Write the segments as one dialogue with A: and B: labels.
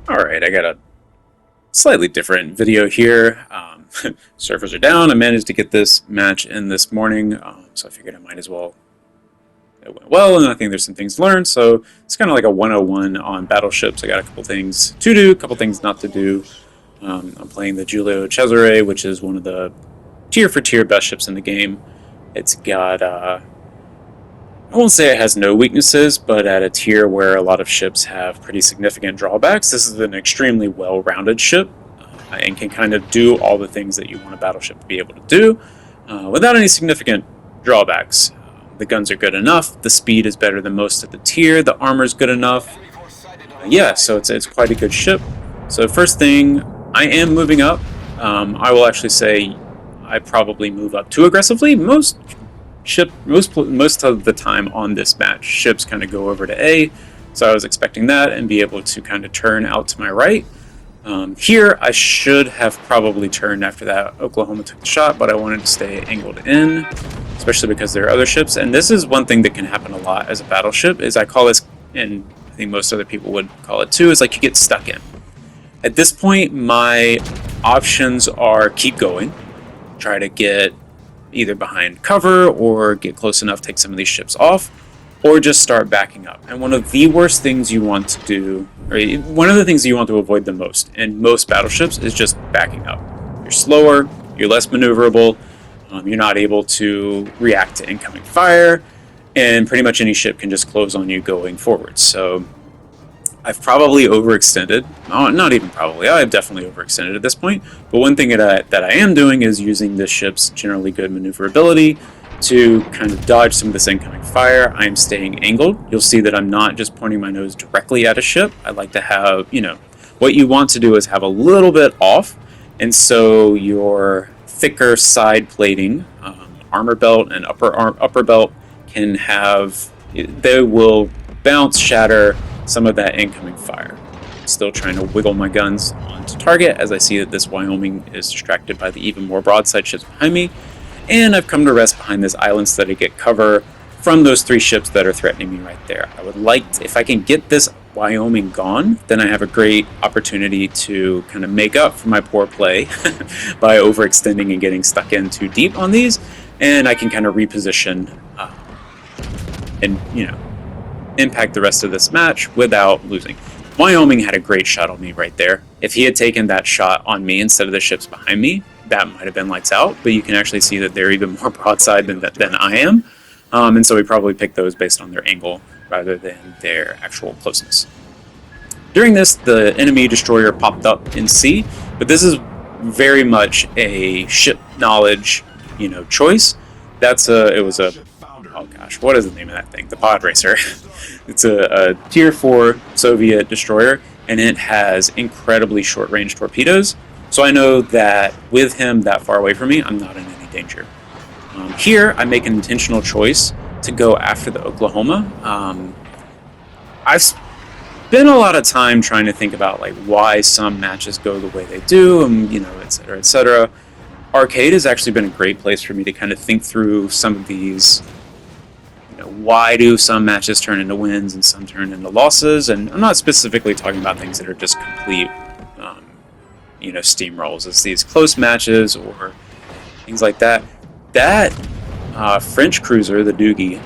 A: Alright, I got a slightly different video here. Servers are down. I managed to get this match in this morning, so I figured I might as well. It went well, and I think there's some things to learn, so it's kind of like a 101 on battleships. I got a couple things to do, a couple things not to do. I'm playing the Giulio Cesare, which is one of the tier for tier best ships in the game. It's got I won't say it has no weaknesses, but at a tier where a lot of ships have pretty significant drawbacks, this is an extremely well-rounded ship and can kind of do all the things that you want a battleship to be able to do without any significant drawbacks. The guns are good enough, the speed is better than most of the tier, the armor is good enough. Yeah, so it's quite a good ship. So first thing, I am moving up. I will actually say I probably move up too aggressively. Most of the time on this match, ships kind of go over to A, so I was expecting that and be able to kind of turn out to my right. Here, I should have probably turned after that Oklahoma took the shot, but I wanted to stay angled in, especially because there are other ships. And this is one thing that can happen a lot as a battleship, is I call this, and I think most other people would call it too, is like you get stuck in. At this point, my options are keep going, try to get either behind cover or get close enough, take some of these ships off, or just start backing up. And one of the worst things you want to do, or one of the things you want to avoid the most in most battleships, is just backing up. You're slower, you're less maneuverable, you're not able to react to incoming fire, and pretty much any ship can just close on you going forward. So I've probably overextended. Oh, not even probably. I've definitely overextended at this point. But one thing that I am doing is using this ship's generally good maneuverability to kind of dodge some of this incoming fire. I'm staying angled. You'll see that I'm not just pointing my nose directly at a ship. I like to have, what you want to do is have a little bit off. And so your thicker side plating, armor belt and upper belt can have, they will bounce, shatter some of that incoming fire. Still trying to wiggle my guns onto target as I see that this Wyoming is distracted by the even more broadside ships behind me, and I've come to rest behind this island so that I get cover from those three ships that are threatening me right there. I would like to, if I can get this Wyoming gone, then I have a great opportunity to kind of make up for my poor play by overextending and getting stuck in too deep on these, and I can kind of reposition and impact the rest of this match without losing. Wyoming had a great shot on me right there. If he had taken that shot on me instead of the ships behind me, that might have been lights out, but you can actually see that they're even more broadside than I am. And so we probably picked those based on their angle rather than their actual closeness. During this, the enemy destroyer popped up in C, but this is very much a ship knowledge, choice. It was a, oh gosh, what is the name of that thing? The Pod Racer. It's a tier 4 Soviet destroyer, and it has incredibly short-range torpedoes. So I know that with him that far away from me, I'm not in any danger. Here, I make an intentional choice to go after the Oklahoma. I've spent a lot of time trying to think about why some matches go the way they do, and et cetera, et cetera. Arcade has actually been a great place for me to kind of think through some of these. Why do some matches turn into wins and some turn into losses? And I'm not specifically talking about things that are just complete, steamrolls. It's these close matches or things like that. That French cruiser, the Doogie,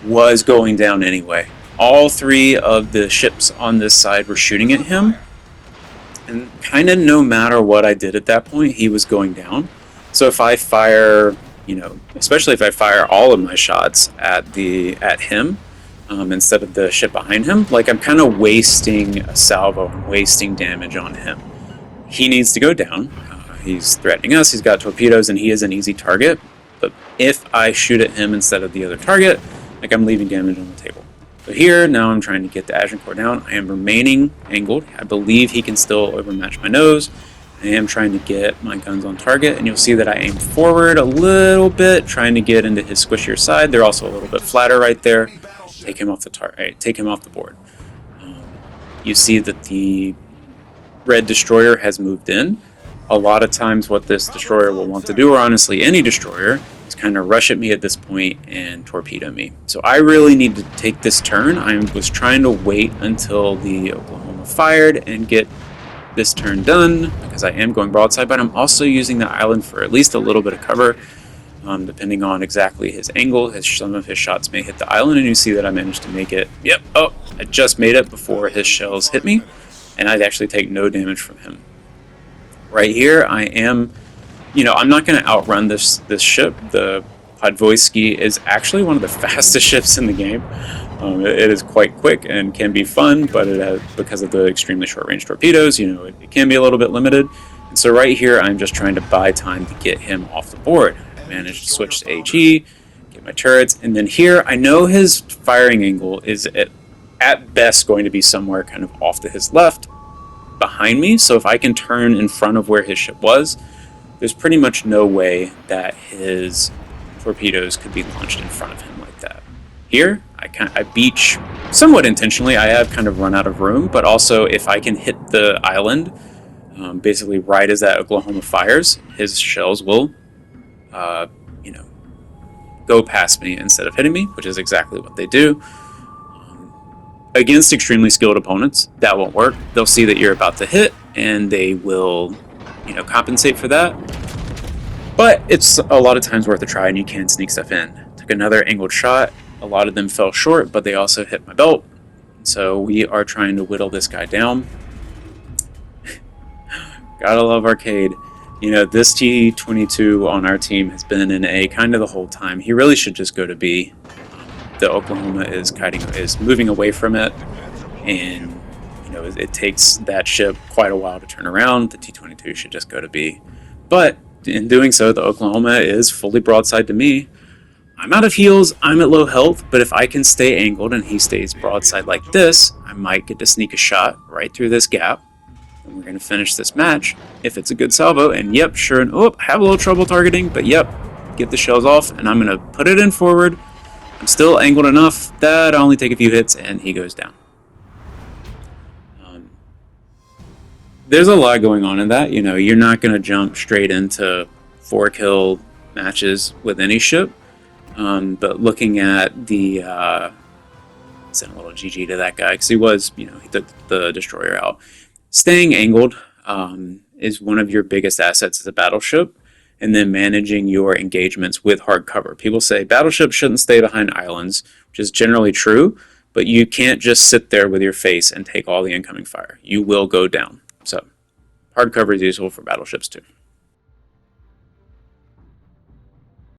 A: was going down anyway. All three of the ships on this side were shooting at him, and kind of no matter what I did at that point, he was going down. So if I fire, especially if I fire all of my shots at him instead of the ship behind him, I'm kind of wasting a salvo and wasting damage on him. He needs to go down. He's threatening us. He's got torpedoes, and he is an easy target. But if I shoot at him instead of the other target, I'm leaving damage on the table. So here, now I'm trying to get the Agincourt down. I am remaining angled. I believe he can still overmatch my nose. I am trying to get my guns on target, and you'll see that I aim forward a little bit, trying to get into his squishier side. They're also a little bit flatter right there. Take him off the board. You see that the red destroyer has moved in. A lot of times what this destroyer will want to do, or honestly any destroyer, is kind of rush at me at this point and torpedo me. So I really need to take this turn. I was trying to wait until the Oklahoma fired and get this turn done, because I am going broadside, but I'm also using the island for at least a little bit of cover. Depending on exactly his angle, some of his shots may hit the island, and you see that I managed to make it. Yep, oh, I just made it before his shells hit me, and I'd actually take no damage from him. Right here, I am, I'm not going to outrun this ship. The Podvoisky is actually one of the fastest ships in the game. It is quite quick and can be fun, but it has, because of the extremely short-range torpedoes, it can be a little bit limited. And so right here, I'm just trying to buy time to get him off the board. Managed to switch to HE, get my turrets, and then here I know his firing angle is at best going to be somewhere kind of off to his left behind me, so if I can turn in front of where his ship was, there's pretty much no way that his torpedoes could be launched in front of him like that. Here, I beach somewhat intentionally. I have kind of run out of room, but also if I can hit the island, basically right as that Oklahoma fires, his shells will go past me instead of hitting me, which is exactly what they do. Against extremely skilled opponents, that won't work. They'll see that you're about to hit, and they will, compensate for that. But it's a lot of times worth a try, and you can sneak stuff in. Took another angled shot. A lot of them fell short, but they also hit my belt. So we are trying to whittle this guy down. Gotta love arcade. This T-22 on our team has been in A kind of the whole time. He really should just go to B. The Oklahoma is moving away from it, and it takes that ship quite a while to turn around. The T-22 should just go to B. But in doing so, the Oklahoma is fully broadside to me. I'm out of heals, I'm at low health, but if I can stay angled and he stays broadside like this, I might get to sneak a shot right through this gap. And we're going to finish this match if it's a good salvo. And yep, sure, have a little trouble targeting, but yep, get the shells off, and I'm going to put it in forward. I'm still angled enough that I only take a few hits, and he goes down. There's a lot going on in that. You're not going to jump straight into 4-kill matches with any ship. But looking at the... send a little GG to that guy, because he was, he took the destroyer out. Staying angled is one of your biggest assets as a battleship, and then managing your engagements with hard cover. People say battleships shouldn't stay behind islands, which is generally true, but you can't just sit there with your face and take all the incoming fire. You will go down. So hard cover is useful for battleships too.